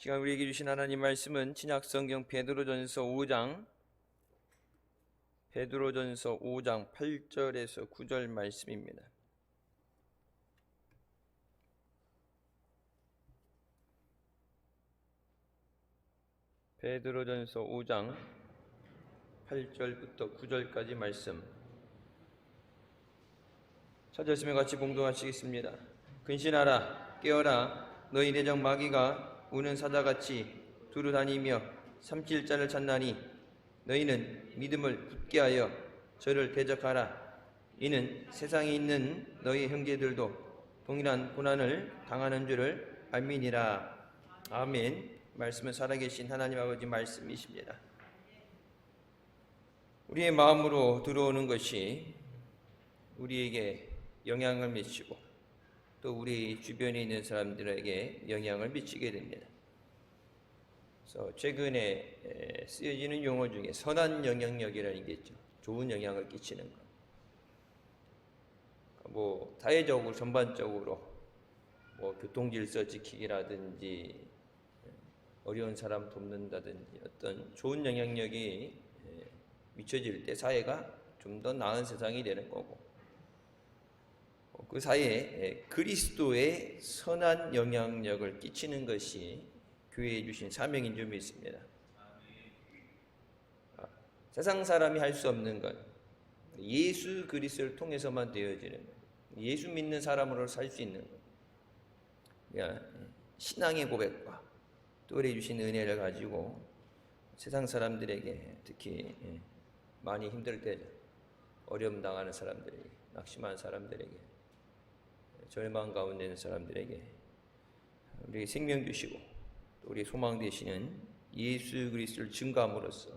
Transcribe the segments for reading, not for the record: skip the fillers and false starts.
시간 우리에게 주신 하나님 말씀은 신약성경 베드로전서 5장 8절에서 9절 말씀입니다. 베드로전서 5장 8절부터 9절까지 말씀 찾았으면 같이 봉독하시겠습니다. 근신하라, 깨어라, 너희 내적 마귀가 우는 사자같이 두루 다니며 삼킬 자를 찾나니 너희는 믿음을 굳게 하여 저를 대적하라. 이는 세상에 있는 너희 형제들도 동일한 고난을 당하는 줄을 알미니라. 아멘. 말씀은 살아계신 하나님 아버지 말씀이십니다. 우리의 마음으로 들어오는 것이 우리에게 영향을 미치고 또 우리 주변에 있는 사람들에게 영향을 미치게 됩니다. 그래서 최근에 쓰여지는 용어 중에 선한 영향력이라는 게 있죠. 좋은 영향을 끼치는 것. 사회적으로 전반적으로 교통질서 지키기라든지 어려운 사람 돕는다든지 어떤 좋은 영향력이 미쳐질 때 사회가 좀 더 나은 세상이 되는 거고, 그 사이에 그리스도의 선한 영향력을 끼치는 것이 교회에 주신 사명인 줄 믿습니다. 세상 사람이 할 수 없는 것, 예수 그리스도를 통해서만 되어지는 것, 예수 믿는 사람으로 살 수 있는 것, 신앙의 고백과 또 우리 주신 은혜를 가지고 세상 사람들에게 특히 많이 힘들 때 어려움 당하는 사람들에게, 낙심한 사람들에게, 절망 가운데 있는 사람들에게 우리 생명 주시고 또 우리 소망 되시는 예수 그리스도를 증거함으로써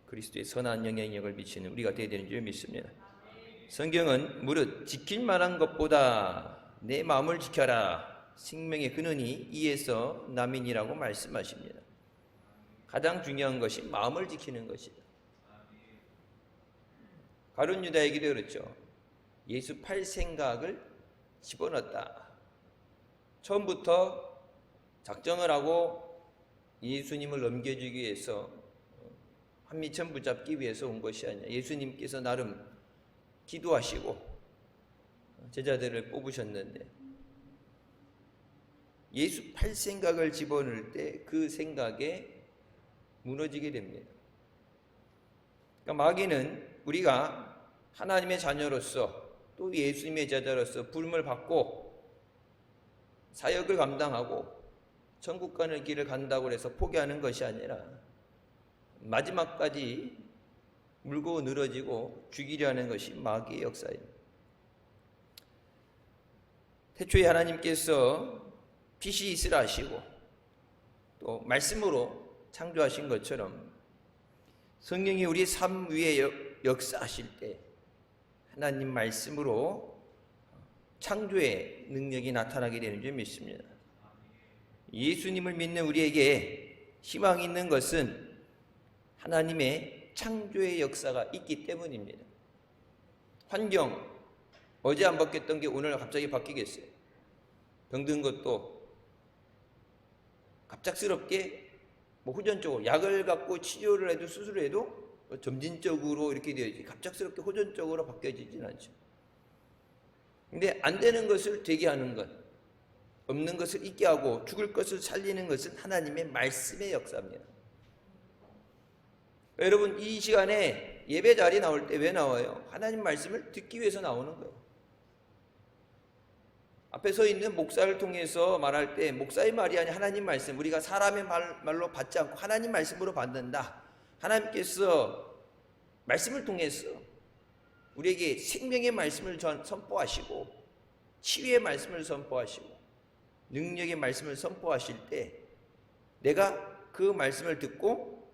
그리스도의 선한 영향력을 미치는 우리가 되어야 되는 줄 믿습니다. 성경은 무릇 지킬 만한 것보다 내 마음을 지켜라, 생명의 근원이 이에서 남이니라고 말씀하십니다. 가장 중요한 것이 마음을 지키는 것이다. 가룟 유다에게도 그렇죠. 예수 팔 생각을 집어넣었다. 처음부터 작정을 하고 예수님을 넘겨주기 위해서 한미천 붙잡기 위해서 온 것이 아니라 예수님께서 나름 기도하시고 제자들을 뽑으셨는데 예수 팔 생각을 집어넣을 때 그 생각에 무너지게 됩니다. 그러니까 마귀는 우리가 하나님의 자녀로서 또 예수님의 제자로서 부름을 받고 사역을 감당하고 천국 가는 길을 간다고 해서 포기하는 것이 아니라 마지막까지 물고 늘어지고 죽이려 하는 것이 마귀의 역사입니다. 태초에 하나님께서 빛이 있으라 하시고 또 말씀으로 창조하신 것처럼 성령이 우리 삶 위에 역사하실 때 하나님 말씀으로 창조의 능력이 나타나게 되는 줄 믿습니다. 예수님을 믿는 우리에게 희망이 있는 것은 하나님의 창조의 역사가 있기 때문입니다. 환경, 어제 안 바뀌었던 게 오늘 갑자기 바뀌겠어요. 병든 것도 갑작스럽게 후전적으로 약을 갖고 치료를 해도 수술을 해도 점진적으로 이렇게 되어야지 갑작스럽게 호전적으로 바뀌어지진 않죠. 근데 안 되는 것을 되게 하는 것, 없는 것을 있게 하고 죽을 것을 살리는 것은 하나님의 말씀의 역사입니다. 여러분, 이 시간에 예배 자리에 나올 때 왜 나와요? 하나님 말씀을 듣기 위해서 나오는 거예요. 앞에 서 있는 목사를 통해서 말할 때 목사의 말이 아니라 하나님 말씀, 우리가 사람의 말로 받지 않고 하나님 말씀으로 받는다. 하나님께서 말씀을 통해서 우리에게 생명의 말씀을 선포하시고 치유의 말씀을 선포하시고 능력의 말씀을 선포하실 때 내가 그 말씀을 듣고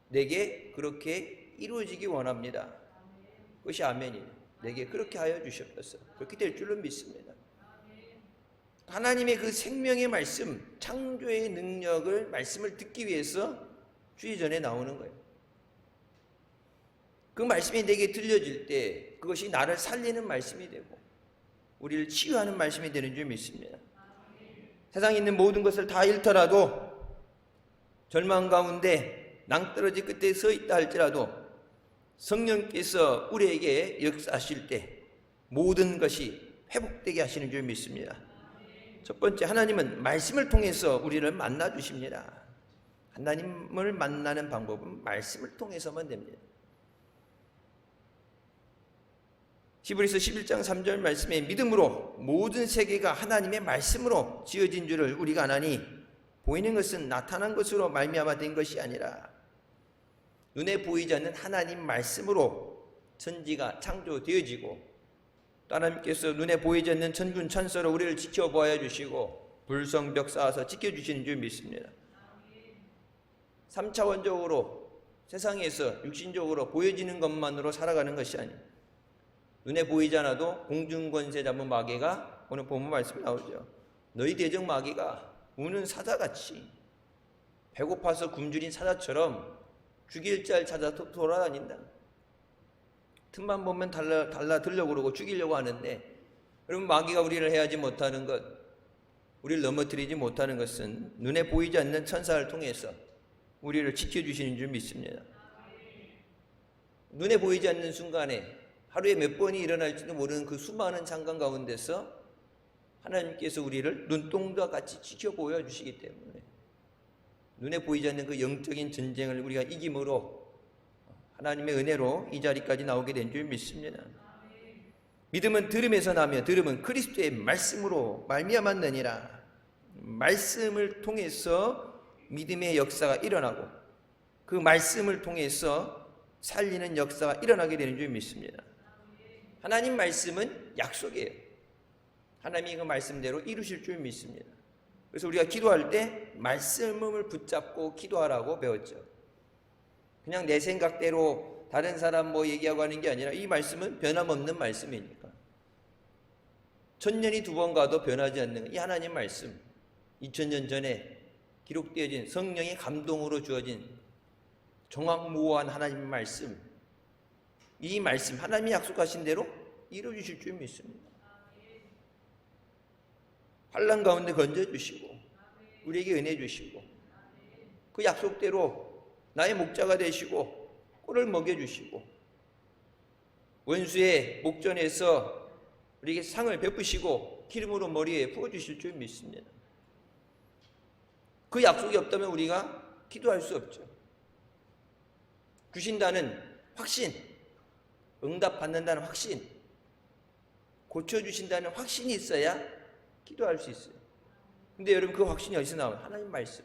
내게 그렇게 이루어지기 원합니다. 그것이 아멘이에요. 내게 그렇게 하여 주셨어요. 그렇게 될 줄로 믿습니다. 하나님의 그 생명의 말씀, 창조의 능력을 말씀을 듣기 위해서 주의 전에 나오는 거예요. 그 말씀이 내게 들려질 때 그것이 나를 살리는 말씀이 되고 우리를 치유하는 말씀이 되는 줄 믿습니다. 세상에 있는 모든 것을 다 잃더라도, 절망 가운데 낭떠러지 끝에 서 있다 할지라도 성령께서 우리에게 역사하실 때 모든 것이 회복되게 하시는 줄 믿습니다. 첫 번째, 하나님은 말씀을 통해서 우리를 만나 주십니다. 하나님을 만나는 방법은 말씀을 통해서만 됩니다. 히브리서 11장 3절 말씀에 믿음으로 모든 세계가 하나님의 말씀으로 지어진 줄을 우리가 아나니 보이는 것은 나타난 것으로 말미암아 된 것이 아니라 눈에 보이지 않는 하나님 말씀으로 천지가 창조되어지고, 또 하나님께서 눈에 보이지 않는 천군 천사로 우리를 지켜보아 주시고 불성벽 쌓아서 지켜주시는 줄 믿습니다. 3차원적으로 세상에서 육신적으로 보여지는 것만으로 살아가는 것이 아니에요. 눈에 보이지 않아도 공중권세 잡은 마귀가, 오늘 본문 말씀 나오죠. 너희 대적 마귀가 우는 사자같이 배고파서 굶주린 사자처럼 죽일 자를 찾아 돌아다닌다. 틈만 보면 달라들려고 그러고 죽이려고 하는데, 여러분, 마귀가 우리를 해하지 못하는 것, 우리를 넘어뜨리지 못하는 것은 눈에 보이지 않는 천사를 통해서 우리를 지켜주시는 줄 믿습니다. 눈에 보이지 않는 순간에 하루에 몇 번이 일어날지도 모르는 그 수많은 장관 가운데서 하나님께서 우리를 눈동자와 같이 지켜보여 주시기 때문에 눈에 보이지 않는 그 영적인 전쟁을 우리가 이김으로 하나님의 은혜로 이 자리까지 나오게 된 줄 믿습니다. 믿음은 들음에서 나며 들음은 그리스도의 말씀으로 말미암았느니라. 말씀을 통해서 믿음의 역사가 일어나고 그 말씀을 통해서 살리는 역사가 일어나게 되는 줄 믿습니다. 하나님 말씀은 약속이에요. 하나님이 그 말씀대로 이루실 줄 믿습니다. 그래서 우리가 기도할 때 말씀을 붙잡고 기도하라고 배웠죠. 그냥 내 생각대로 다른 사람 뭐 얘기하고 하는 게 아니라 이 말씀은 변함없는 말씀이니까. 천년이 두 번 가도 변하지 않는 이 하나님 말씀, 2000년 전에 기록되어진 성령의 감동으로 주어진 정확무호한 하나님 말씀, 이 말씀 하나님이 약속하신 대로 이루어주실 줄 믿습니다. 환난 가운데 건져주시고 우리에게 은혜 주시고 그 약속대로 나의 목자가 되시고 꿀을 먹여주시고 원수의 목전에서 우리에게 상을 베푸시고 기름으로 머리에 부어주실 줄 믿습니다. 그 약속이 없다면 우리가 기도할 수 없죠. 주신다는 확신, 응답받는다는 확신, 고쳐주신다는 확신이 있어야 기도할 수 있어요. 근데 여러분, 그 확신이 어디서 나와요? 하나님 말씀.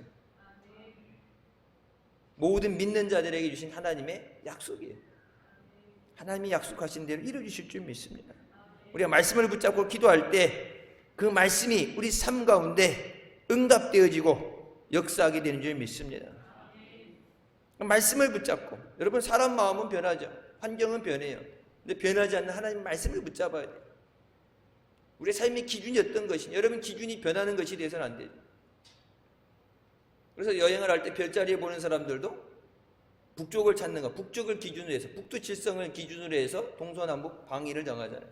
모든 믿는 자들에게 주신 하나님의 약속이에요. 하나님이 약속하신 대로 이루어주실 줄 믿습니다. 우리가 말씀을 붙잡고 기도할 때 그 말씀이 우리 삶 가운데 응답되어지고 역사하게 되는 줄 믿습니다. 말씀을 붙잡고, 여러분, 사람 마음은 변하죠. 환경은 변해요. 근데 변하지 않는 하나님 말씀을 붙잡아야 돼요. 우리의 삶의 기준이 어떤 것이냐, 여러분, 기준이 변하는 것이 돼서는 안 되죠. 그래서 여행을 할 때 별자리에 보는 사람들도 북쪽을 찾는 거, 북쪽을 기준으로 해서, 북두 칠성을 기준으로 해서 동서남북 방위를 정하잖아요.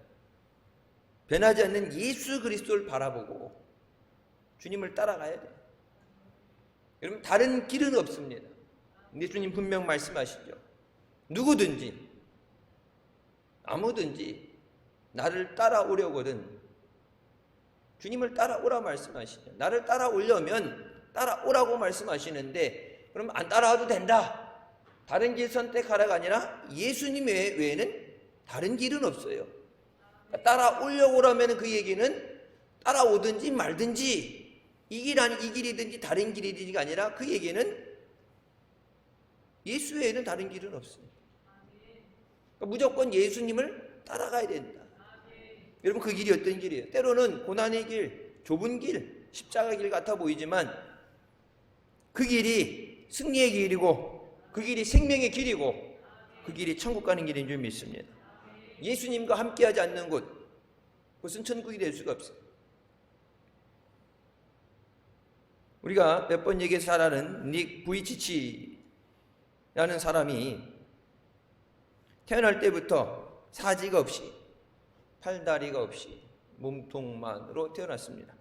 변하지 않는 예수 그리스도를 바라보고 주님을 따라가야 돼요. 여러분, 다른 길은 없습니다. 근데 주님 분명 말씀하시죠. 누구든지 아무든지 나를 따라오려거든 주님을 따라오라 말씀하시죠. 나를 따라오려면 따라오라고 말씀하시는데, 그럼 안 따라와도 된다, 다른 길 선택하라가 아니라 예수님 외에는 다른 길은 없어요. 따라오려고 하면 그 얘기는 따라오든지 말든지, 이 길이든지 다른 길이든지가 아니라 그 얘기는 예수 외에는 다른 길은 없습니다. 그러니까 무조건 예수님을 따라가야 된다. 여러분, 그 길이 어떤 길이에요? 때로는 고난의 길, 좁은 길, 십자가 길 같아 보이지만 그 길이 승리의 길이고 그 길이 생명의 길이고 그 길이 천국 가는 길인 줄 믿습니다. 예수님과 함께하지 않는 곳, 그것은 천국이 될 수가 없어요. 우리가 몇 번 얘기해서 잘 아는 닉 부이치치라는 사람이 태어날 때부터 사지가 없이, 팔다리가 없이 몸통만으로 태어났습니다.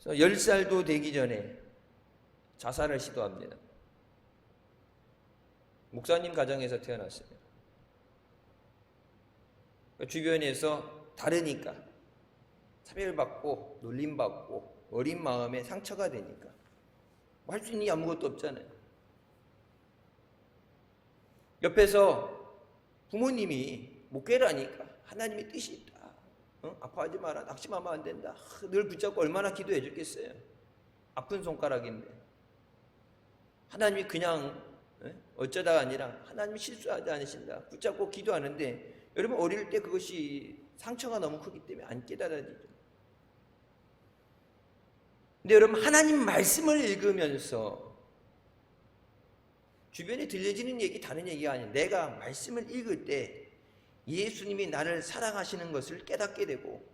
그래서 10살도 되기 전에 자살을 시도합니다. 목사님 가정에서 태어났습니다. 주변에서 다르니까 차별받고 놀림받고 어린 마음에 상처가 되니까 할 수 있는 게 아무것도 없잖아요. 옆에서 부모님이 목회를 하니까 하나님의 뜻이 있다. 아파하지 마라. 낙심하면 안 된다. 늘 붙잡고 얼마나 기도해 줬겠어요. 아픈 손가락인데. 하나님이 그냥 어쩌다가 아니라 하나님이 실수하지 않으신다. 붙잡고 기도하는데 여러분 어릴 때 그것이 상처가 너무 크기 때문에 안 깨달아지죠. 근데 여러분 하나님 말씀을 읽으면서 주변에 들려지는 얘기 다른 얘기가 아니에요. 내가 말씀을 읽을 때 예수님이 나를 사랑하시는 것을 깨닫게 되고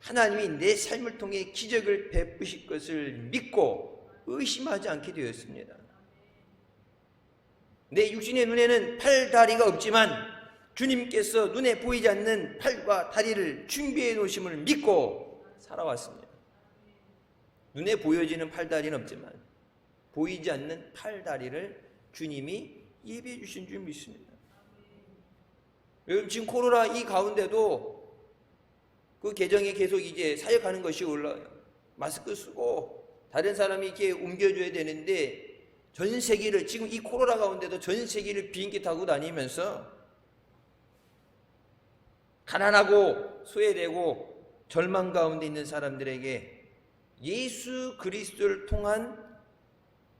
하나님이 내 삶을 통해 기적을 베푸실 것을 믿고 의심하지 않게 되었습니다. 내 육신의 눈에는 팔, 다리가 없지만 주님께서 눈에 보이지 않는 팔과 다리를 준비해 놓으심을 믿고 살아왔습니다. 눈에 보여지는 팔, 다리는 없지만 보이지 않는 팔, 다리를 주님이 예비해 주신 줄 믿습니다. 여러분 지금 코로나 이 가운데도 그 계정에 계속 이제 사역하는 것이 올라요. 마스크 쓰고 다른 사람이 이렇게 옮겨줘야 되는데 전 세계를 지금 이 코로나 가운데도 전 세계를 비행기 타고 다니면서 가난하고 소외되고 절망 가운데 있는 사람들에게 예수 그리스도를 통한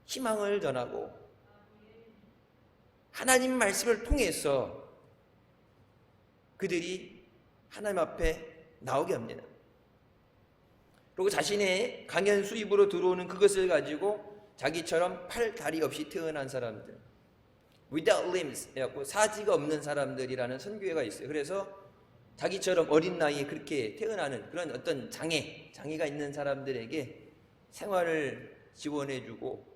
희망을 전하고 하나님 말씀을 통해서 그들이 하나님 앞에 나오게 합니다. 그리고 자신의 강연 수입으로 들어오는 그것을 가지고 자기처럼 팔, 다리 없이 태어난 사람들, without limbs, 사지가 없는 사람들이라는 선교회가 있어요. 그래서 자기처럼 어린 나이에 그렇게 태어나는 그런 어떤 장애가 있는 사람들에게 생활을 지원해주고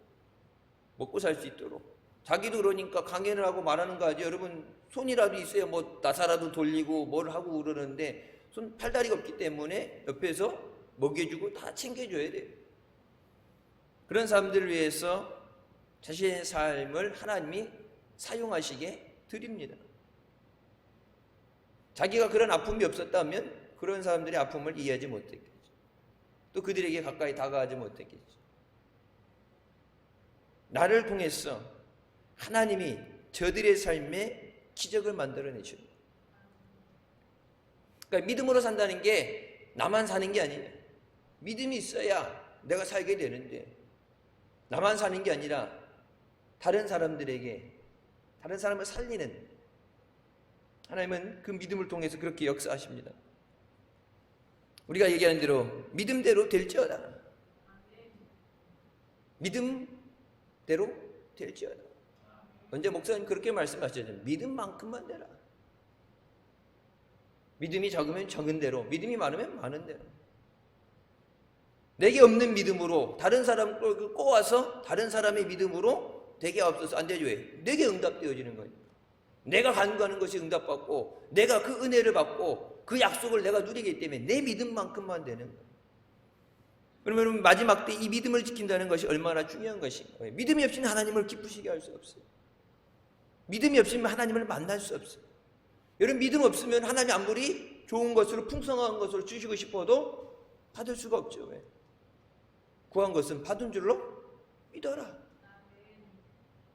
먹고 살 수 있도록. 자기도 그러니까 강연을 하고 말하는 거 하죠. 여러분 손이라도 있어야 뭐 나사라도 돌리고 뭘 하고 그러는데 손 팔다리가 없기 때문에 옆에서 먹여주고 다 챙겨줘야 돼요. 그런 사람들을 위해서 자신의 삶을 하나님이 사용하시게 드립니다. 자기가 그런 아픔이 없었다면 그런 사람들의 아픔을 이해하지 못했겠죠. 또 그들에게 가까이 다가가지 못했겠죠. 나를 통해서 하나님이 저들의 삶에 기적을 만들어내십니다. 그러니까 믿음으로 산다는 게 나만 사는 게 아니에요. 믿음이 있어야 내가 살게 되는데 나만 사는 게 아니라 다른 사람들에게 다른 사람을 살리는 하나님은 그 믿음을 통해서 그렇게 역사하십니다. 우리가 얘기하는 대로 믿음대로 될지어다. 믿음대로 될지어다. 언제 목사님 그렇게 말씀하셨죠. 믿음만큼만 되라. 믿음이 적으면 적은 대로, 믿음이 많으면 많은 대로. 내게 없는 믿음으로 다른 사람 꼬아서 다른 사람의 믿음으로 되게 없어서 안 되죠. 왜? 내게 응답되어지는 거예요. 내가 간구하는 것이 응답받고 내가 그 은혜를 받고 그 약속을 내가 누리기 때문에 내 믿음만큼만 되는 거예요. 그러면 마지막 때 이 믿음을 지킨다는 것이 얼마나 중요한 것인가. 믿음이 없이는 하나님을 기쁘시게 할 수 없어요. 믿음이 없으면 하나님을 만날 수 없어요. 여러분 믿음 없으면 하나님 아무리 좋은 것으로 풍성한 것으로 주시고 싶어도 받을 수가 없죠. 왜? 구한 것은 받은 줄로 믿어라.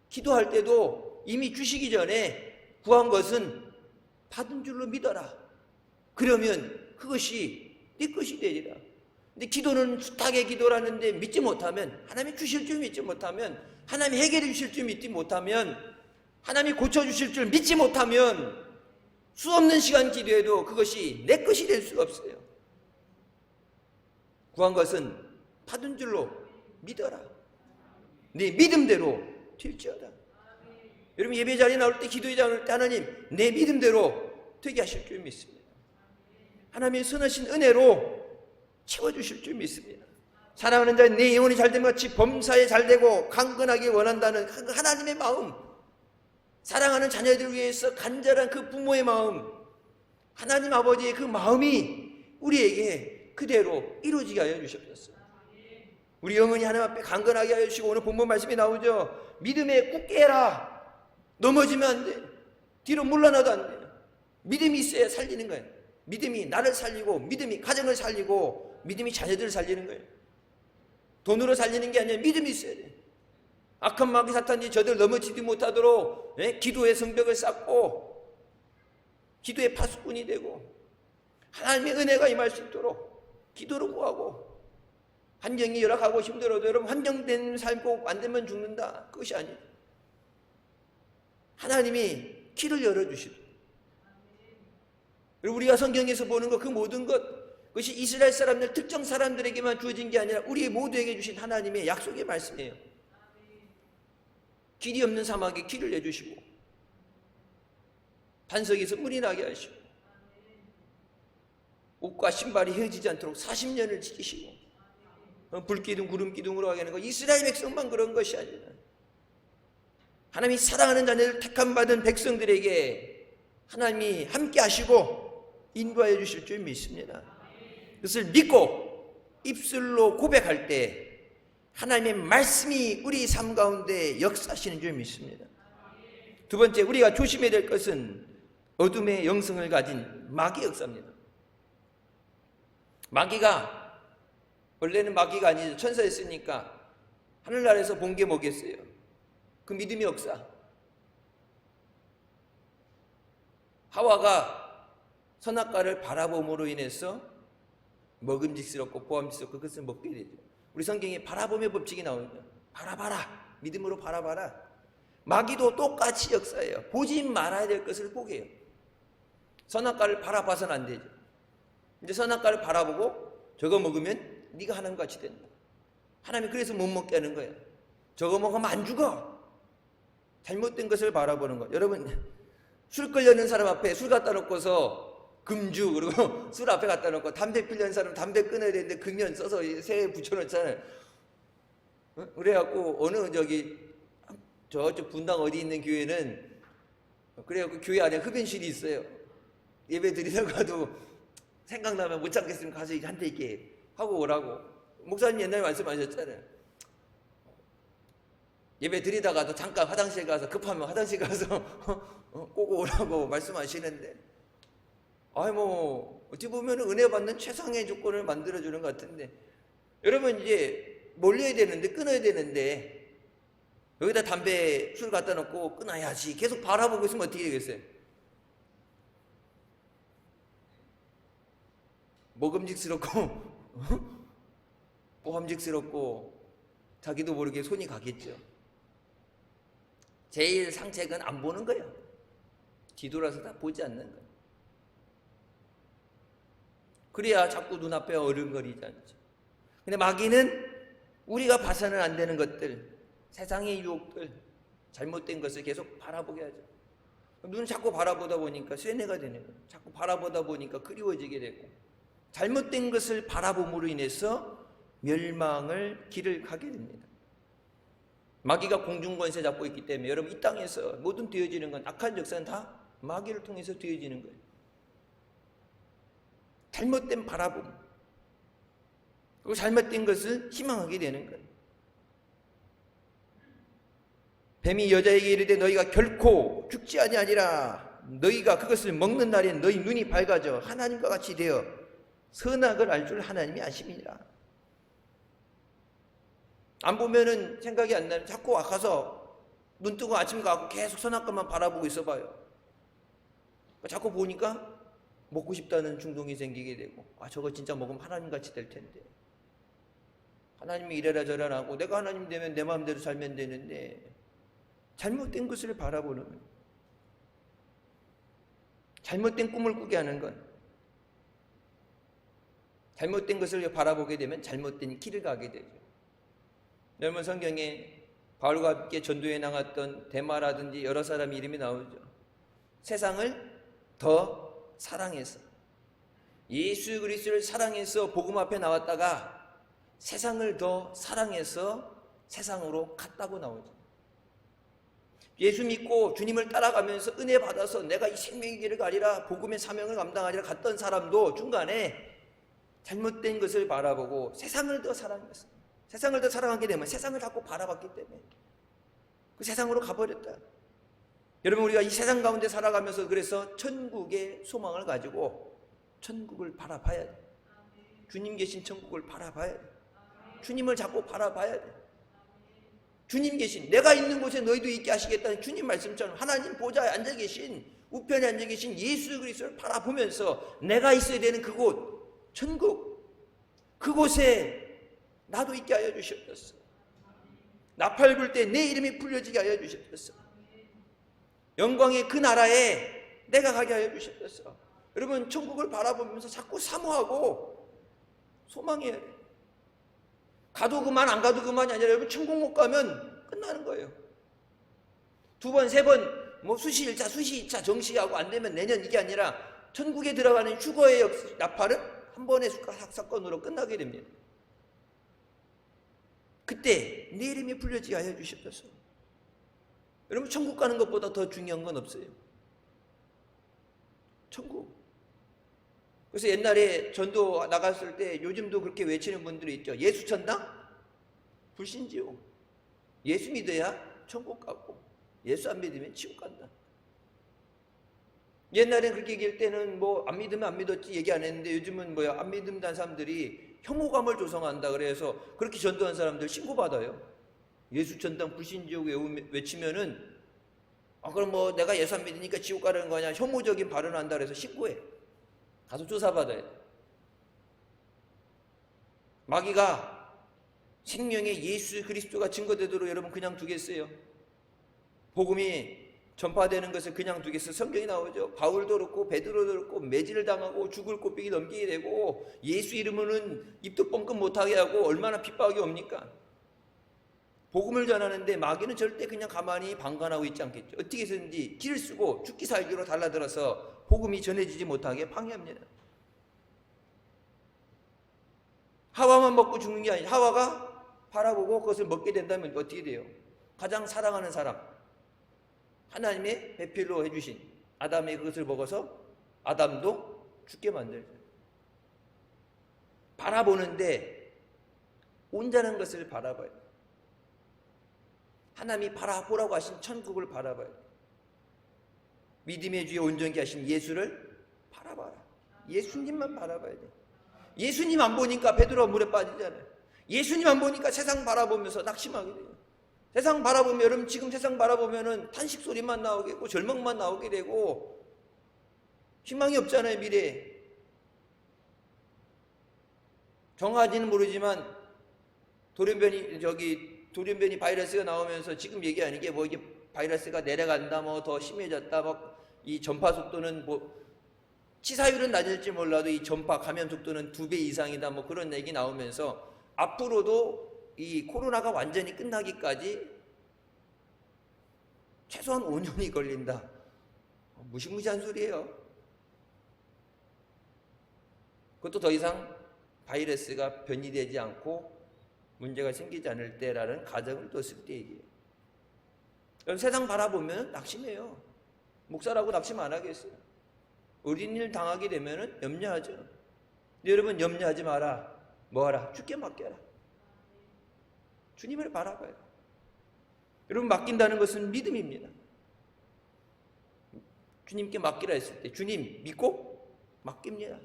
기도할 때도 이미 주시기 전에 구한 것은 받은 줄로 믿어라. 그러면 그것이 네 것이 되리라. 근데 기도는 숱하게 기도를 하는데 믿지 못하면, 하나님이 주실 줄 믿지 못하면, 하나님이 해결해 주실 줄 믿지 못하면, 하나님이 고쳐주실 줄 믿지 못하면 수없는 시간 기도해도 그것이 내 것이 될 수가 없어요. 구한 것은 받은 줄로 믿어라. 네 믿음대로 될지어다. 여러분 예배 자리에 나올 때, 기도에 나올 때 하나님 내 믿음대로 되게 하실 줄 믿습니다. 하나님의 선하신 은혜로 채워주실 줄 믿습니다. 사랑하는 자, 내 영혼이 잘됨 같이 범사에 잘되고 강건하게 원한다는 하나님의 마음, 사랑하는 자녀들을 위해서 간절한 그 부모의 마음, 하나님 아버지의 그 마음이 우리에게 그대로 이루어지게 하여 주셨어요. 우리 영혼이 하나님 앞에 강건하게 하여 주시고, 오늘 본문 말씀이 나오죠. 믿음에 굳게 해라. 넘어지면 안 돼. 뒤로 물러나도 안 돼. 믿음이 있어야 살리는 거예요. 믿음이 나를 살리고, 믿음이 가정을 살리고, 믿음이 자녀들을 살리는 거예요. 돈으로 살리는 게 아니라 믿음이 있어야 돼. 악한 마귀 사탄이 저들 넘어지지 못하도록 기도의 성벽을 쌓고 기도의 파수꾼이 되고 하나님의 은혜가 임할 수 있도록 기도를 구하고, 환경이 열악하고 힘들어도 여러분 환경된 살고 안 되면 죽는다, 그것이 아니에요. 하나님이 길을 열어주시고, 그리고 우리가 성경에서 보는 것, 그 모든 것, 그것이 이스라엘 사람들, 특정 사람들에게만 주어진 게 아니라 우리 모두에게 주신 하나님의 약속의 말씀이에요. 길이 없는 사막에 길을 내주시고, 반석에서 물이 나게 하시고, 옷과 신발이 헤어지지 않도록 40년을 지키시고, 불기둥 구름기둥으로 하게 하는 것, 이스라엘 백성만 그런 것이 아니라 하나님이 사랑하는 자녀를 택함 받은 백성들에게 하나님이 함께 하시고 인도하여 주실 줄 믿습니다. 그것을 믿고 입술로 고백할 때 하나님의 말씀이 우리 삶 가운데 역사하시는 줄 믿습니다. 두 번째, 우리가 조심해야 될 것은 어둠의 영성을 가진 마귀 역사입니다. 마귀가, 원래는 마귀가 아니죠. 천사였으니까 하늘나라에서 본 게 뭐겠어요? 그 믿음이 역사. 하와가 선악과를 바라봄으로 인해서 먹음직스럽고 보암직스럽고 그것을 먹게 되죠. 우리 성경에 바라봄의 법칙이 나오죠. 바라봐라. 믿음으로 바라봐라. 마귀도 똑같이 역사해요. 보지 말아야 될 것을 보게 해요. 선악과를 바라봐서는 안 되죠. 이제 선악과를 바라보고 저거 먹으면 네가 하나님 같이 된다. 하나님이 그래서 못 먹게 하는 거예요. 저거 먹으면 안 죽어. 잘못된 것을 바라보는 것. 여러분, 술 끌려는 사람 앞에 술 갖다 놓고서 금주, 그리고 술 앞에 갖다 놓고 담배 피려는 사람 담배 끊어야 되는데 금연 써서 새에 붙여놓잖아요. 그래갖고 어느 저쪽 분당 어디 있는 교회는 그래갖고 교회 안에 흡연실이 있어요. 예배 드리다가도 생각나면 못 참겠으면 가서 한테 이렇게 하고 오라고. 목사님 옛날에 말씀하셨잖아요. 예배 드리다가도 잠깐 화장실 가서, 급하면 화장실 가서 꼬고 오라고 말씀하시는데, 어찌 보면 은혜 받는 최상의 조건을 만들어주는 것 같은데, 여러분 이제 몰려야 되는데, 끊어야 되는데, 여기다 담배, 술 갖다 놓고 끊어야지 계속 바라보고 있으면 어떻게 되겠어요? 먹음직스럽고 보함직스럽고 자기도 모르게 손이 가겠죠. 제일 상책은 안 보는 거예요. 뒤돌아서 다 보지 않는 거예요. 그래야 자꾸 눈앞에 어른거리지 않죠. 근데 마귀는 우리가 봐서는 안 되는 것들, 세상의 유혹들, 잘못된 것을 계속 바라보게 하죠. 눈을 자꾸 바라보다 보니까 쇠뇌가 되는 거예요. 자꾸 바라보다 보니까 그리워지게 되고, 잘못된 것을 바라봄으로 인해서 멸망을 길을 가게 됩니다. 마귀가 공중권세 잡고 있기 때문에 여러분, 이 땅에서 모든 되어지는 건, 악한 역사는 다 마귀를 통해서 되어지는 거예요. 잘못된 바라봄, 그리고 잘못된 것을 희망하게 되는 거예요. 뱀이 여자에게 이르되 너희가 결코 죽지 아니하니라. 너희가 그것을 먹는 날엔 너희 눈이 밝아져 하나님과 같이 되어 선악을 알 줄 하나님이 아심이니라. 안 보면은 생각이 안 나는, 자꾸 가서 눈 뜨고 아침 가고 계속 선악과만 바라보고 있어봐요. 자꾸 보니까 먹고 싶다는 충동이 생기게 되고, 저거 진짜 먹으면 하나님같이 될 텐데, 하나님이 이래라 저래라 하고 내가 하나님 되면 내 마음대로 살면 되는데, 잘못된 것을 바라보는 건, 잘못된 꿈을 꾸게 하는 건, 잘못된 것을 바라보게 되면 잘못된 길을 가게 되죠. 여러분, 성경에 바울과 함께 전도에 나갔던 데마라든지 여러 사람 이름이 나오죠. 세상을 더 사랑해서, 예수 그리스도를 사랑해서 복음 앞에 나왔다가 세상을 더 사랑해서 세상으로 갔다고 나오죠. 예수 믿고 주님을 따라가면서 은혜 받아서 내가 이 생명의 길을 가리라, 복음의 사명을 감당하리라 갔던 사람도 중간에 잘못된 것을 바라보고 세상을 더 사랑했어요. 세상을 더 사랑하게 되면 세상을 자꾸 바라봤기 때문에 그 세상으로 가버렸다. 여러분, 우리가 이 세상 가운데 살아가면서 그래서 천국의 소망을 가지고 천국을 바라봐야 돼. 주님 계신 천국을 바라봐야 돼. 주님을 자꾸 바라봐야 돼. 주님 계신, 내가 있는 곳에 너희도 있게 하시겠다는 주님 말씀처럼 하나님 보좌에 앉아 계신, 우편에 앉아 계신 예수 그리스도를 바라보면서 내가 있어야 되는 그곳, 천국, 그곳에 나도 있게 하여 주시옵소서. 나팔 불 때 내 이름이 불려지게 하여 주시옵소서. 영광의 그 나라에 내가 가게 하여 주시옵소서. 여러분, 천국을 바라보면서 자꾸 사모하고 소망해야 돼요. 가도 그만 안 가도 그만이 아니라 여러분, 천국 못 가면 끝나는 거예요. 두 번, 세 번, 뭐 수시 1차, 수시 2차 정시하고 안 되면 내년, 이게 아니라 천국에 들어가는 휴거의 나팔은 한 번의 사건으로 끝나게 됩니다. 그때 내 이름이 불려지게 하여 주시옵소서. 여러분, 천국 가는 것보다 더 중요한 건 없어요. 천국. 그래서 옛날에 전도 나갔을 때 요즘도 그렇게 외치는 분들이 있죠. 예수 천당? 불신지옥. 예수 믿어야 천국 가고 예수 안 믿으면 지옥 간다. 옛날엔 그렇게 얘기할 때는 뭐 안 믿으면 안 믿었지 얘기 안 했는데 요즘은 뭐야, 안 믿는다는 사람들이 혐오감을 조성한다 그래서 그렇게 전도한 사람들 신고받아요. 예수 천당 불신지옥 외치면은 그럼 뭐 내가 예수 안 믿으니까 지옥 가라는 거냐, 혐오적인 발언을 한다 그래서 신고해. 가서 조사받아야 돼. 마귀가 생명의 예수 그리스도가 증거되도록 여러분 그냥 두겠어요? 복음이 전파되는 것을 그냥 두겠어요? 성경이 나오죠. 바울도 그렇고 베드로도 그렇고 매질을 당하고 죽을 꽃비기 넘기게 되고 예수 이름으로는 입도 뻥끗 못하게 하고 얼마나 핍박이 옵니까? 복음을 전하는데 마귀는 절대 그냥 가만히 방관하고 있지 않겠죠. 어떻게 해서든지 길을 쓰고 죽기 살기로 달라들어서 복음이 전해지지 못하게 방해합니다. 하와만 먹고 죽는 게 아니라 하와가 바라보고 그것을 먹게 된다면 어떻게 돼요? 가장 사랑하는 사람, 하나님의 배필로 해주신 아담이 그것을 먹어서 아담도 죽게 만들죠. 바라보는데 온전한 것을 바라봐요. 하나님이 바라보라고 하신 천국을 바라봐요. 믿음의 주에 온전케 하신 예수를 바라봐라. 예수님만 바라봐야 돼. 예수님 안 보니까 베드로가 물에 빠지잖아요. 예수님 안 보니까 세상 바라보면서 낙심하게 돼요. 세상 바라보면, 여러분 지금 세상 바라보면은 탄식 소리만 나오게 되고 절망만 나오게 되고 희망이 없잖아요. 미래에. 정확하지는 모르지만 돌연변이 바이러스가 나오면서 지금 얘기하는 게 뭐 이게 바이러스가 내려간다, 뭐 더 심해졌다, 뭐 이 전파 속도는 뭐 치사율은 낮을지 몰라도 이 전파 감염 속도는 2배 이상이다, 뭐 그런 얘기 나오면서 앞으로도 이 코로나가 완전히 끝나기까지 최소한 5년이 걸린다. 무시무시한 소리예요. 그것도 더 이상 바이러스가 변이되지 않고 문제가 생기지 않을 때라는 가정을 뒀을 때 얘기예요. 세상 바라보면 낙심해요. 목사라고 낙심 안 하겠어요. 어린 일 당하게 되면 염려하죠. 근데 여러분, 염려하지 마라. 뭐하라? 주께 맡겨라. 주님을 바라봐요. 여러분, 맡긴다는 것은 믿음입니다. 주님께 맡기라 했을 때 주님 믿고 맡깁니다.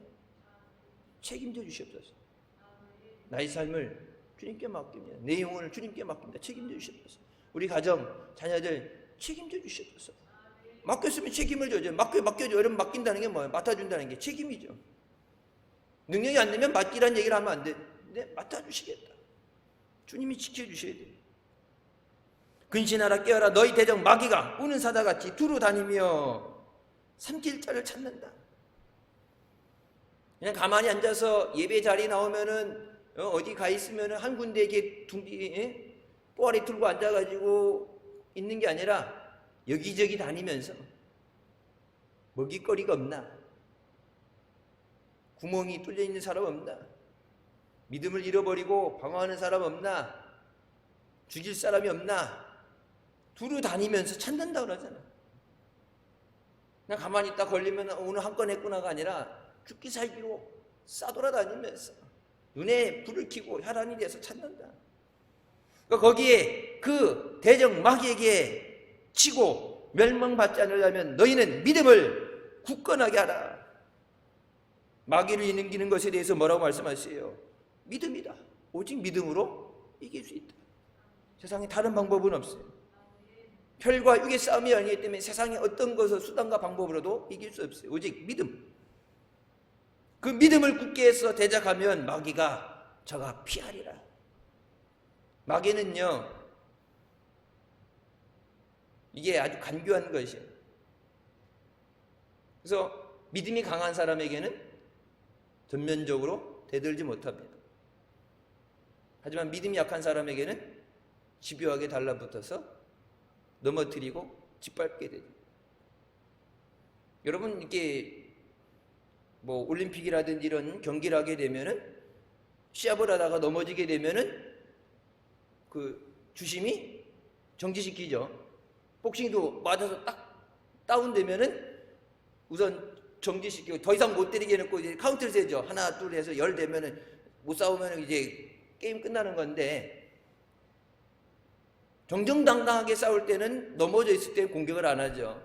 책임져 주시옵소서. 나의 삶을 주님께 맡깁니다. 내 영혼을 주님께 맡깁니다. 책임져 주시옵소서. 우리 가정, 자녀들 책임져 주시옵소서. 맡겼으면 책임을 져야죠. 맡겨줘. 여러분, 맡긴다는 게 뭐예요? 맡아준다는 게 책임이죠. 능력이 안 되면 맡기라는 얘기를 하면 안 돼. 근데 맡아주시겠다. 주님이 지켜주셔야 돼요. 근신하라 깨어라 너희 대적 마귀가 우는 사자같이 두루 다니며 삼킬 자를 찾는다. 그냥 가만히 앉아서 예배 자리 나오면은 어디 가 있으면은 한 군데 이렇게 꼬아리 들고 앉아가지고 있는 게 아니라 여기저기 다니면서 먹잇거리가 없나? 구멍이 뚫려 있는 사람 없나? 믿음을 잃어버리고 방황하는 사람 없나? 죽일 사람이 없나? 두루 다니면서 찾는다 그러잖아. 그냥 가만히 있다 걸리면 오늘 한 건 했구나가 아니라 죽기 살기로 싸돌아다니면서 눈에 불을 켜고 혈안이 돼서 찾는다. 그러니까 거기에 그 대적 마귀에게 치고 멸망받지 않으려면 너희는 믿음을 굳건하게 하라. 마귀를 이기는 것에 대해서 뭐라고 말씀하세요? 믿음이다. 오직 믿음으로 이길 수 있다. 세상에 다른 방법은 없어요. 혈과 육의 싸움이 아니기 때문에 세상에 어떤 것을 수단과 방법으로도 이길 수 없어요. 오직 믿음. 그 믿음을 굳게 해서 대적하면 마귀가 저가 피하리라. 마귀는요, 이게 아주 간교한 것이에요. 그래서 믿음이 강한 사람에게는 전면적으로 대들지 못합니다. 하지만 믿음이 약한 사람에게는 집요하게 달라붙어서 넘어뜨리고 짓밟게 되죠. 여러분, 이게 뭐 올림픽이라든지 이런 경기를 하게 되면은 시합을 하다가 넘어지게 되면은 그 주심이 정지시키죠. 복싱도 맞아서 딱 다운되면은 우선 정지시키고 더 이상 못 때리게 해놓고 이제 카운트를 세죠. 하나 둘 해서 10 되면은 못 싸우면 이제 게임 끝나는 건데, 정정당당하게 싸울 때는 넘어져 있을 때 공격을 안 하죠.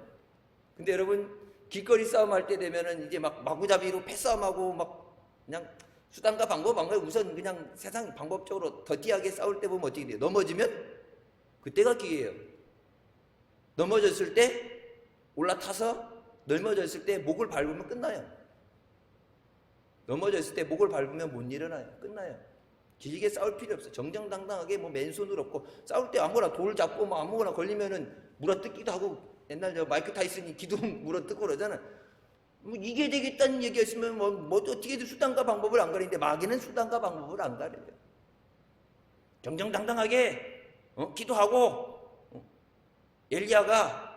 근데 여러분, 길거리 싸움할 때 되면은 이제 막 마구잡이로 패싸움하고 막 그냥 수단과 방법 우선 그냥 세상 방법적으로 더티하게 싸울 때 보면 어떻게 돼요? 넘어지면 그때가 기회예요. 넘어졌을 때 올라타서 넘어졌을 때 목을 밟으면 끝나요. 넘어졌을 때 목을 밟으면 못 일어나요. 끝나요. 길게 싸울 필요 없어요. 정정당당하게 뭐 맨손으로 없고, 싸울 때 아무거나 돌 잡고 뭐 아무거나 걸리면은 물어뜯기도 하고, 옛날 저 마이크 타이슨이 기둥 물어뜯고 그러잖아. 뭐 이게 되겠다는 얘기였으면 뭐 어떻게든 수단과 방법을 안 가리는데, 마귀는 수단과 방법을 안 가려요. 정정당당하게 기도하고, 엘리야가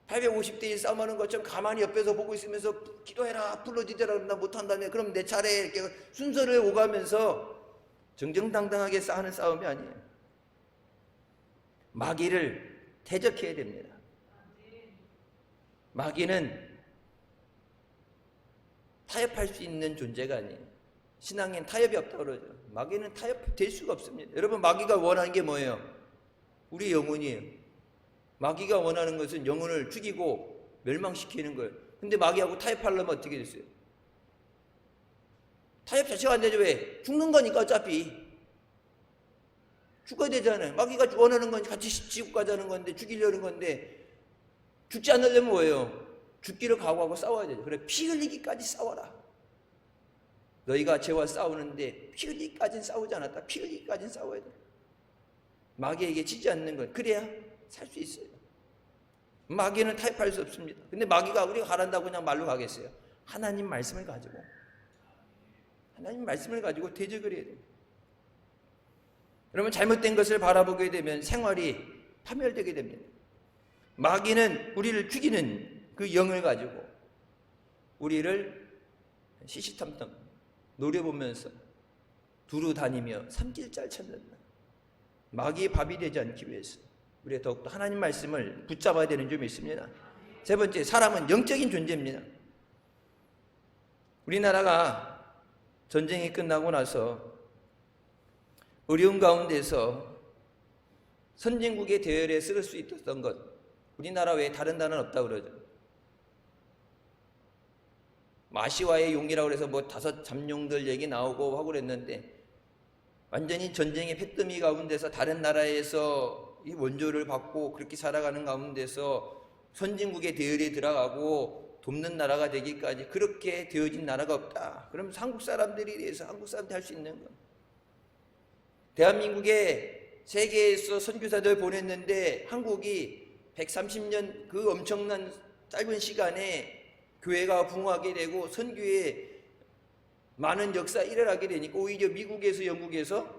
850대 1 싸움하는 것처럼 가만히 옆에서 보고 있으면서 기도해라, 불러지더라, 나 못한다며, 그럼 내 차례, 이렇게 순서를 오가면서 정정당당하게 싸우는 싸움이 아니에요. 마귀를 대적해야 됩니다. 마귀는 타협할 수 있는 존재가 아니에요. 신앙엔 타협이 없다고 그러죠. 마귀는 타협될 수가 없습니다. 여러분, 마귀가 원하는 게 뭐예요? 우리 영혼이에요. 마귀가 원하는 것은 영혼을 죽이고 멸망시키는 거예요. 근데 마귀하고 타협하려면 어떻게 됐어요? 타협 자체가 안 되죠. 왜? 죽는 거니까 어차피. 죽어야 되잖아요. 마귀가 원하는 건 같이 지옥 가자는 건데, 죽이려는 건데, 죽지 않으려면 뭐예요? 죽기를 각오하고 싸워야 되죠. 그래, 피 흘리기까지 싸워라. 너희가 죄와 싸우는데 피 흘리기까지는 싸우지 않았다. 피 흘리기까지는 싸워야 돼. 마귀에게 지지 않는 것, 그래야 살 수 있어요. 마귀는 타협할 수 없습니다. 근데 마귀가 우리가 가란다고 그냥 말로 가겠어요? 하나님 말씀을 가지고 대적을 해야 돼요. 여러분, 잘못된 것을 바라보게 되면 생활이 파멸되게 됩니다. 마귀는 우리를 죽이는 그 영을 가지고 우리를 시시탐탐 노려보면서 두루 다니며 삼킬잘 찾는다. 마귀의 밥이 되지 않기 위해서 우리가 더욱더 하나님 말씀을 붙잡아야 되는 점이 있습니다. 세 번째, 사람은 영적인 존재입니다. 우리나라가 전쟁이 끝나고 나서 어려운 가운데서 선진국의 대열에 쓸 수 있었던 것, 우리나라 외에 다른 나라는 없다고 그러죠. 마시와의 용이라고 해서 뭐 5 잠룡들 얘기 나오고 하고 그랬는데, 완전히 전쟁의 패더미 가운데서 다른 나라에서 이 원조를 받고 그렇게 살아가는 가운데서 선진국의 대열에 들어가고 돕는 나라가 되기까지 그렇게 되어진 나라가 없다. 그럼 한국 사람들이 대해서 한국 사람들이 할 수 있는 것, 대한민국에 세계에서 선교사들 보냈는데 한국이 130년 그 엄청난 짧은 시간에 교회가 부흥하게 되고 선교에 많은 역사 일어나게 되니까 오히려 미국에서 영국에서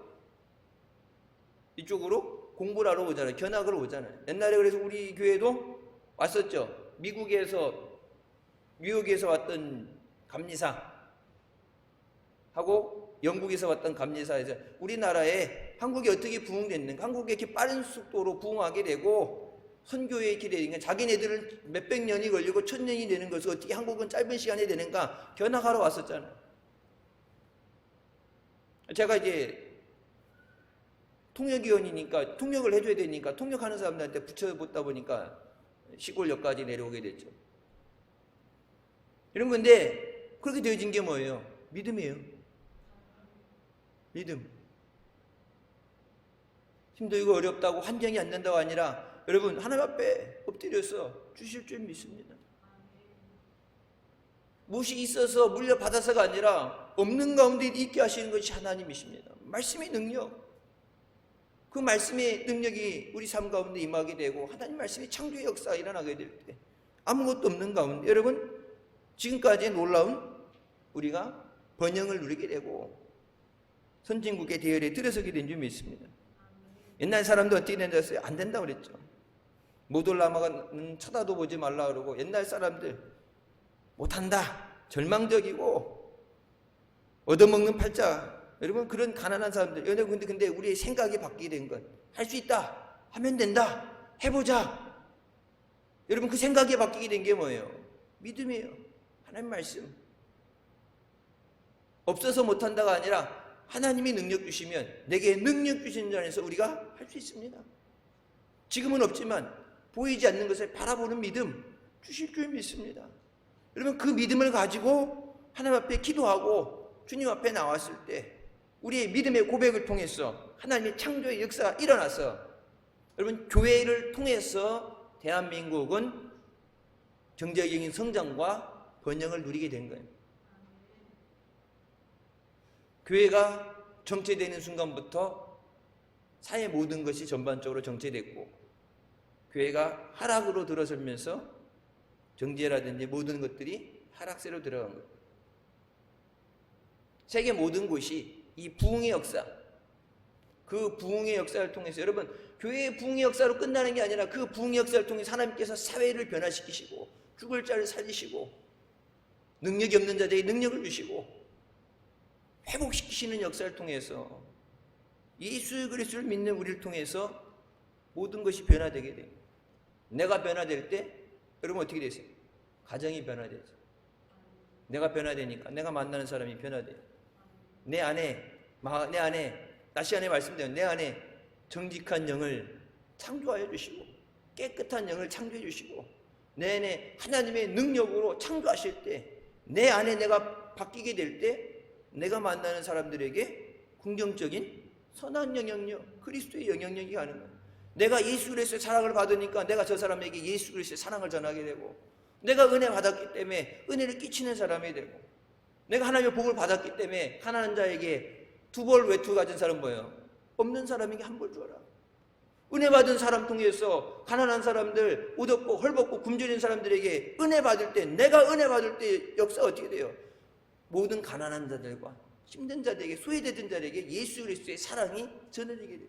이쪽으로 공부를 하러 오잖아요. 견학을 오잖아요. 옛날에 그래서 우리 교회도 왔었죠. 미국에서 뉴욕에서 왔던 감리사 하고 영국에서 왔던 감리사에서 우리나라에 한국이 어떻게 부흥됐는가, 한국이 이렇게 빠른 속도로 부흥하게 되고 선교에 이렇게 되니까 자기네들은 몇백 년이 걸리고 1000년이 되는 것을 어떻게 한국은 짧은 시간에 되는가 견학하러 왔었잖아요. 제가 이제 통역위원이니까 통역을 해줘야 되니까 통역하는 사람들한테 붙여보다 보니까 시골역까지 내려오게 됐죠. 이런 건데 그렇게 되어진 게 뭐예요? 믿음이에요. 믿음. 힘들고 어렵다고 환경이 안 된다고 아니라 여러분 하나님 앞에 엎드려서 주실 줄 믿습니다. 무엇이 있어서 물려받아서가 아니라 없는 가운데 있게 하시는 것이 하나님이십니다. 말씀의 능력, 그 말씀의 능력이 우리 삶 가운데 임하게 되고 하나님 말씀의 창조의 역사가 일어나게 될 때 아무것도 없는 가운데 여러분 지금까지의 놀라운 우리가 번영을 누리게 되고 선진국의 대열에 들어서게 된 줄 믿습니다. 옛날 사람도 어떻게 된다고요? 안 된다고 그랬죠. 못 올라가면 쳐다도 보지 말라 그러고 옛날 사람들 못한다, 절망적이고 얻어먹는 팔자. 여러분 그런 가난한 사람들. 여러분 근데 우리의 생각이 바뀌게 된 것. 할 수 있다, 하면 된다, 해보자. 여러분 그 생각이 바뀌게 된 게 뭐예요? 믿음이에요. 하나님 말씀. 없어서 못한다가 아니라 하나님이 능력 주시면 내게 능력 주신 자 안에서 우리가 할 수 있습니다. 지금은 없지만 보이지 않는 것을 바라보는 믿음 주실 줄 믿습니다. 여러분 그 믿음을 가지고 하나님 앞에 기도하고 주님 앞에 나왔을 때 우리의 믿음의 고백을 통해서 하나님의 창조의 역사가 일어나서 여러분 교회를 통해서 대한민국은 경제적인 성장과 번영을 누리게 된 거예요. 교회가 정체되는 순간부터 사회 모든 것이 전반적으로 정체됐고 교회가 하락으로 들어서면서 경제라든지 모든 것들이 하락세로 들어간 거예요. 세계 모든 곳이 이 부흥의 역사, 그 부흥의 역사를 통해서 여러분 교회의 부흥의 역사로 끝나는 게 아니라 그 부흥의 역사를 통해서 하나님께서 사회를 변화시키시고 죽을 자를 살리시고 능력이 없는 자들에게 능력을 주시고 회복시키시는 역사를 통해서 예수 그리스도를 믿는 우리를 통해서 모든 것이 변화되게 돼요. 내가 변화될 때 여러분 어떻게 되세요? 가정이 변화되죠. 내가 변화되니까 내가 만나는 사람이 변화돼요. 내 안에 다시 안에 말씀드려요. 내 안에 정직한 영을 창조하여 주시고 깨끗한 영을 창조해 주시고 내 안에 하나님의 능력으로 창조하실 때 내 안에 내가 바뀌게 될 때 내가 만나는 사람들에게 긍정적인 선한 영향력, 그리스도의 영향력이 가는 거예요. 내가 예수 그리스도의 사랑을 받으니까 내가 저 사람에게 예수 그리스도의 사랑을 전하게 되고 내가 은혜 받았기 때문에 은혜를 끼치는 사람이 되고 내가 하나님의 복을 받았기 때문에 가난한 자에게 두 벌 외투 가진 사람 뭐예요? 없는 사람에게 한 벌 주어라. 은혜 받은 사람 통해서 가난한 사람들, 옷 없고 헐벗고 굶주린 사람들에게 은혜 받을 때 내가 은혜 받을 때 역사가 어떻게 돼요? 모든 가난한 자들과 힘든 자들에게 소외되던 자들에게 예수 그리스도의 사랑이 전해지게 돼요.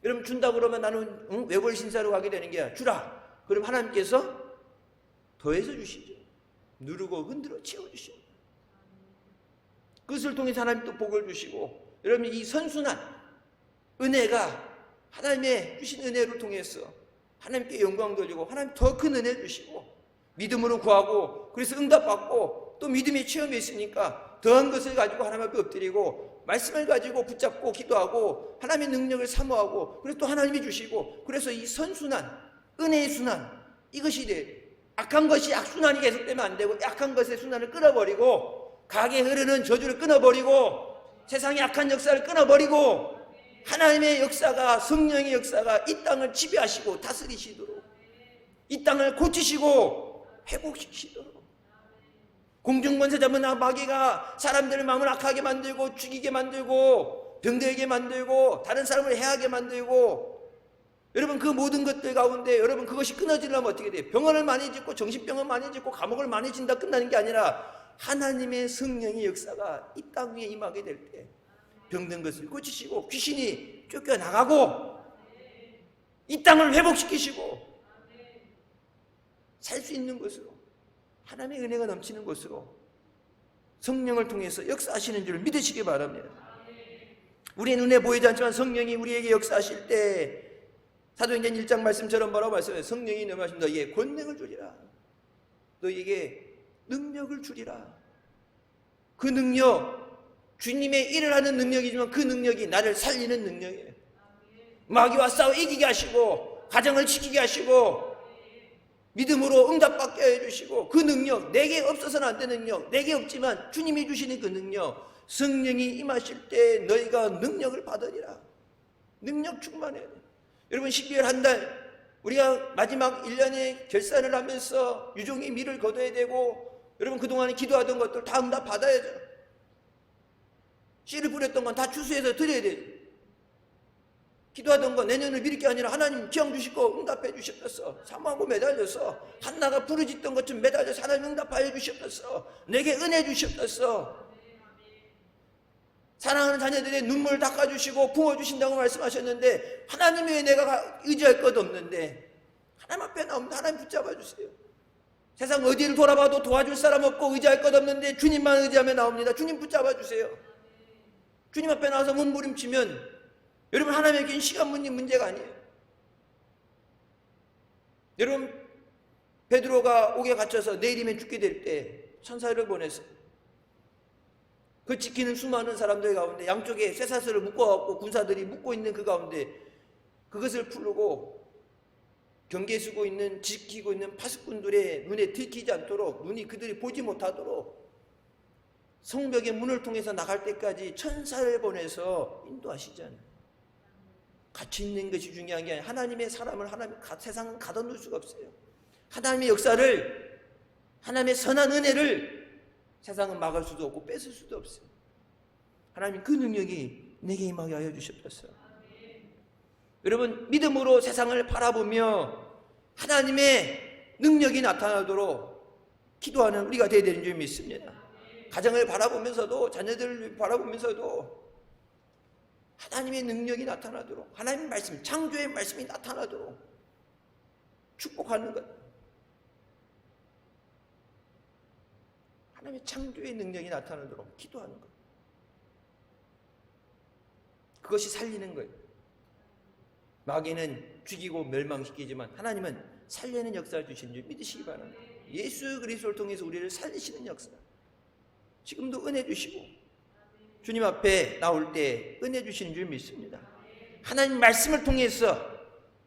여러분 준다 그러면 나는 외벌 신사로 가게 되는 게 아니라 주라. 그럼 하나님께서 더해서 주시죠. 누르고 흔들어 채워주시죠. 그것을 통해서 하나님 또 복을 주시고 여러분 이 선순환 은혜가 하나님의 주신 은혜를 통해서 하나님께 영광 돌리고 하나님 더 큰 은혜 주시고 믿음으로 구하고 그래서 응답받고 또 믿음의 체험이 있으니까 더한 것을 가지고 하나님 앞에 엎드리고 말씀을 가지고 붙잡고 기도하고 하나님의 능력을 사모하고 그래서 또 하나님이 주시고 그래서 이 선순환 은혜의 순환 이것이 돼. 악한 것이 악순환이 계속되면 안 되고 약한 것의 순환을 끊어버리고 강에 흐르는 저주를 끊어버리고 세상의 악한 역사를 끊어버리고 하나님의 역사가 성령의 역사가 이 땅을 지배하시고 다스리시도록 이 땅을 고치시고 회복시키시도록 공중권세 잡은 마귀가 사람들의 마음을 악하게 만들고 죽이게 만들고 병들게 만들고 다른 사람을 해하게 만들고 여러분 그 모든 것들 가운데 여러분 그것이 끊어지려면 어떻게 돼요? 병원을 많이 짓고 정신병을 많이 짓고 감옥을 많이 진다 끝나는 게 아니라 하나님의 성령의 역사가 이 땅 위에 임하게 될 때 병든 것을 고치시고 귀신이 쫓겨나가고 이 땅을 회복시키시고 살 수 있는 것으로 하나님의 은혜가 넘치는 것으로 성령을 통해서 역사하시는 줄 믿으시기 바랍니다. 우리의 눈에 보이지 않지만 성령이 우리에게 역사하실 때 사도행전 1장 말씀처럼 뭐라고 말씀해요? 성령이 넘하시면 너희에게 권능을 주리라. 너희에게 능력을 주리라. 그 능력 주님의 일을 하는 능력이지만 그 능력이 나를 살리는 능력이에요. 마귀와 싸워 이기게 하시고 가정을 지키게 하시고 믿음으로 응답받게 해주시고 그 능력, 내게 없어서는 안 되는 능력, 내게 없지만 주님이 주시는 그 능력, 성령이 임하실 때 너희가 능력을 받으리라. 능력 충만해야 돼. 여러분 12월 한 달 우리가 마지막 1년에 결산을 하면서 유종의 미를 거둬야 되고 여러분 그동안에 기도하던 것들 다 응답 받아야죠. 씨를 뿌렸던 건 다 추수해서 드려야 돼요. 기도하던 거 내년을 미룰 게 아니라 하나님 기왕 주시고 응답해 주셨어. 사모하고 매달려서 한나가 부르짖던 것처럼 매달려서 하나님 응답하여 주셨어. 내게 은혜 주셨어. 사랑하는 자녀들의 눈물을 닦아주시고 부어주신다고 말씀하셨는데 하나님 외에 내가 의지할 것 없는데 하나님 앞에 나오면 하나님 붙잡아 주세요. 세상 어디를 돌아봐도 도와줄 사람 없고 의지할 것 없는데 주님만 의지하며 나옵니다. 주님 붙잡아 주세요. 주님 앞에 나와서 몸부림치면 여러분 하나님에게는 시간 문제가 아니에요. 여러분 베드로가 옥에 갇혀서 내일이면 죽게 될 때 천사를 보내서 그 지키는 수많은 사람들 가운데 양쪽에 쇠사슬을 묶어갖고 군사들이 묶고 있는 그 가운데 그것을 풀고 경계에 서고 있는 지키고 있는 파수꾼들의 눈에 들키지 않도록 눈이 그들이 보지 못하도록 성벽의 문을 통해서 나갈 때까지 천사를 보내서 인도하시잖아요. 같이 있는 것이 중요한 게 아니라 하나님의 사람을 세상은 가둬놓을 수가 없어요. 하나님의 역사를 하나님의 선한 은혜를 세상은 막을 수도 없고 뺏을 수도 없어요. 하나님 그 능력이 내게 임하게 하여 주셨어요. 여러분 믿음으로 세상을 바라보며 하나님의 능력이 나타나도록 기도하는 우리가 되어야 되는 줄 믿습니다. 가정을 바라보면서도 자녀들을 바라보면서도 하나님의 능력이 나타나도록 하나님의 말씀, 창조의 말씀이 나타나도록 축복하는 것, 하나님의 창조의 능력이 나타나도록 기도하는 것, 그것이 살리는 거예요. 마귀는 죽이고 멸망시키지만 하나님은 살리는 역사를 주시는 줄 믿으시기 바랍니다. 예수 그리스도를 통해서 우리를 살리시는 역사, 지금도 은혜 주시고 주님 앞에 나올 때 은혜 주시는 줄 믿습니다. 하나님 말씀을 통해서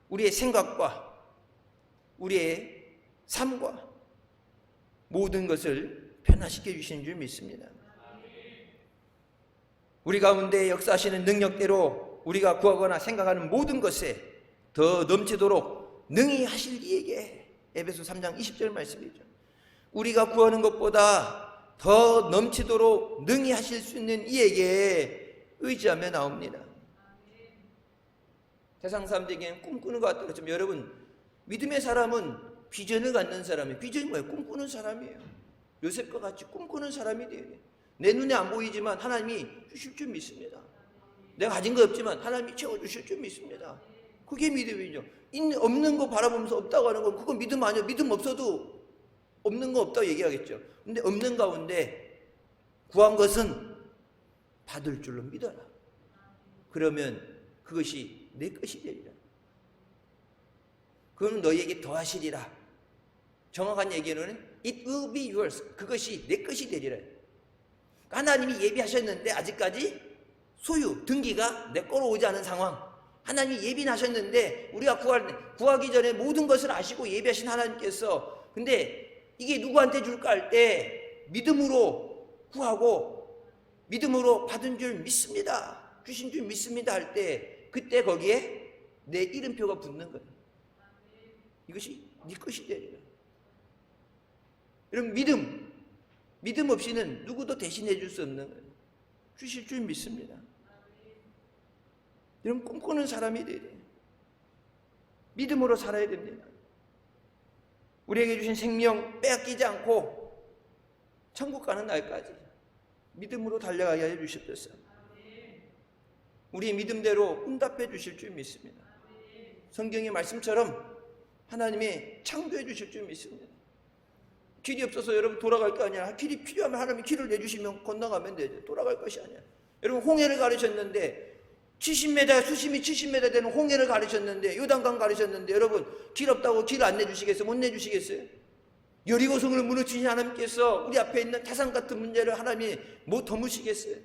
우리의 생각과 우리의 삶과 모든 것을 변화시켜 주시는 줄 믿습니다. 우리 가운데 역사하시는 능력대로 우리가 구하거나 생각하는 모든 것에 더 넘치도록 능히 하실 이에게, 에베소 3장 20절 말씀이죠. 우리가 구하는 것보다 더 넘치도록 능히 하실 수 있는 이에게 의지하며 나옵니다. 세상 사람들에게는 꿈꾸는 것 같아요. 그렇지만 여러분 믿음의 사람은 비전을 갖는 사람이에요. 비전이 뭐예요? 꿈꾸는 사람이에요. 요셉과 같이 꿈꾸는 사람이 돼야 돼요. 내 눈에 안 보이지만 하나님이 주실 줄 믿습니다. 내가 가진 거 없지만 하나님이 채워주실 줄 믿습니다. 그게 믿음이죠. 없는 거 바라보면서 없다고 하는 건 그건 믿음 아니에요. 믿음 없어도 없는 거 없다고 얘기하겠죠. 근데 없는 가운데 구한 것은 받을 줄로 믿어라. 그러면 그것이 내 것이 되리라. 그건 너희에게 더하시리라. 정확한 얘기로는 it will be yours. 그것이 내 것이 되리라. 하나님이 예비하셨는데 아직까지 소유, 등기가 내 거로 오지 않은 상황. 하나님이 예비하셨는데 우리가 구하기 전에 모든 것을 아시고 예비하신 하나님께서 근데 이게 누구한테 줄까 할 때 믿음으로 구하고 믿음으로 받은 줄 믿습니다. 주신 줄 믿습니다 할 때 그때 거기에 내 이름표가 붙는 거예요. 이것이 네 것이 되리라. 여러분 믿음 없이는 누구도 대신해 줄 수 없는 거예요. 주실 줄 믿습니다. 여러분 꿈꾸는 사람이 돼야 돼요. 믿음으로 살아야 됩니다. 우리에게 주신 생명 빼앗기지 않고 천국 가는 날까지 믿음으로 달려가게 해 주셨어요. 우리의 믿음대로 응답해 주실 줄 믿습니다. 성경의 말씀처럼 하나님의 창조해 주실 줄 믿습니다. 길이 없어서 여러분 돌아갈 거 아니야. 길이 필요하면 하나님이 길을 내주시면 건너가면 되죠. 돌아갈 것이 아니야. 여러분 홍해를 가르쳤는데 70m, 수심이 70m 되는 홍해를 가르쳤는데 요단강 가르쳤는데 여러분 길 없다고 길 안 내주시겠어요? 못 내주시겠어요? 여리고성을 무너뜨리신 하나님께서 우리 앞에 있는 태산 같은 문제를 하나님이 못 더무시겠어요?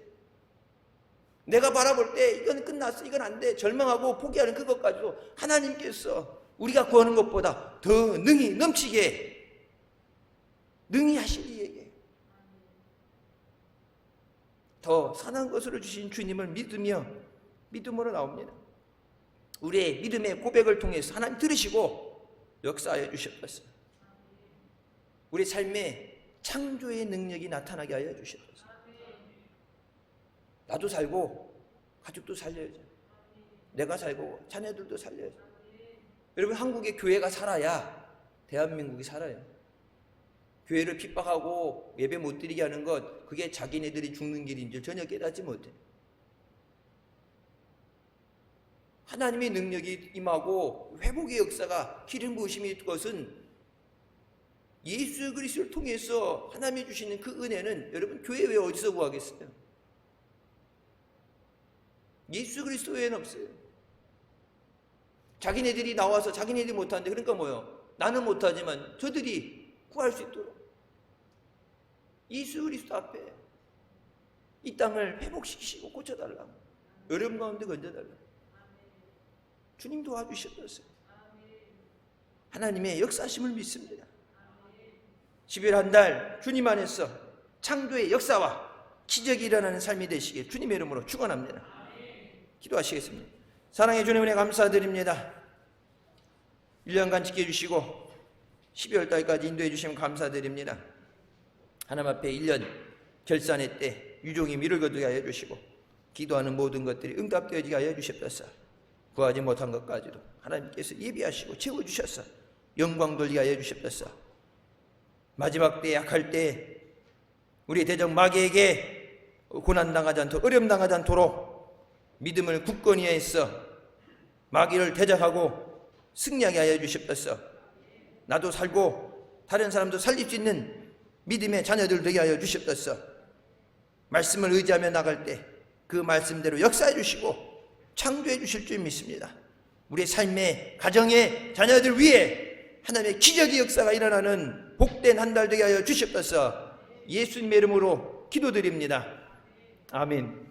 내가 바라볼 때 이건 끝났어, 이건 안 돼, 절망하고 포기하는 그것까지도 하나님께서 우리가 구하는 것보다 더 능히 넘치게 능히 하시기에 더 선한 것으로 주신 주님을 믿음으로 나옵니다. 우리의 믿음의 고백을 통해서 하나님 들으시고 역사하여 주셨습니다. 우리 삶에 창조의 능력이 나타나게 하여 주셨습니다. 나도 살고 가족도 살려야죠. 내가 살고 자녀들도 살려야죠. 여러분, 한국의 교회가 살아야 대한민국이 살아요. 교회를 핍박하고 예배 못 드리게 하는 것, 그게 자기네들이 죽는 길인 줄 전혀 깨닫지 못해요. 하나님의 능력이 임하고 회복의 역사가 기름 부으심이 것은 예수 그리스도를 통해서 하나님이 주시는 그 은혜는 여러분 교회 외에 어디서 구하겠어요? 예수 그리스도 외에는 없어요. 자기네들이 나와서 자기네들이 못하는데, 그러니까 뭐요? 나는 못하지만 저들이 구할 수 있도록 예수 그리스도 앞에 이 땅을 회복시키시고 고쳐달라고, 어려움 가운데 건져달라고 주님 도와주셨어요. 하나님의 역사심을 믿습니다. 12월 한 달 주님 안에서 창조의 역사와 기적이 일어나는 삶이 되시길 주님의 이름으로 축원합니다. 기도하시겠습니다. 사랑의 주님, 은혜 감사드립니다. 1년간 지켜주시고 12월 달까지 인도해 주시면 감사드립니다. 하나님 앞에 1년 결산의 때 유종이 미를 거두게 하여 주시고 기도하는 모든 것들이 응답되어지게 하여 주셨소서. 구하지 못한 것까지도 하나님께서 예비하시고 채워주셔서 영광 돌리게 하여 주셨소서. 마지막 때, 약할 때 우리 대적 마귀에게 고난당하지 않도록, 어려움당하지 않도록 믿음을 굳건히 해서 마귀를 대적하고 승리하게 하여 주십소서. 나도 살고 다른 사람도 살릴 수 있는 믿음의 자녀들 되게 하여 주십소서. 말씀을 의지하며 나갈 때 그 말씀대로 역사해 주시고 창조해 주실 줄 믿습니다. 우리의 삶의 가정의 자녀들 위해 하나님의 기적의 역사가 일어나는 복된 한 달 되게 하여 주십소서. 예수님의 이름으로 기도드립니다. 아멘.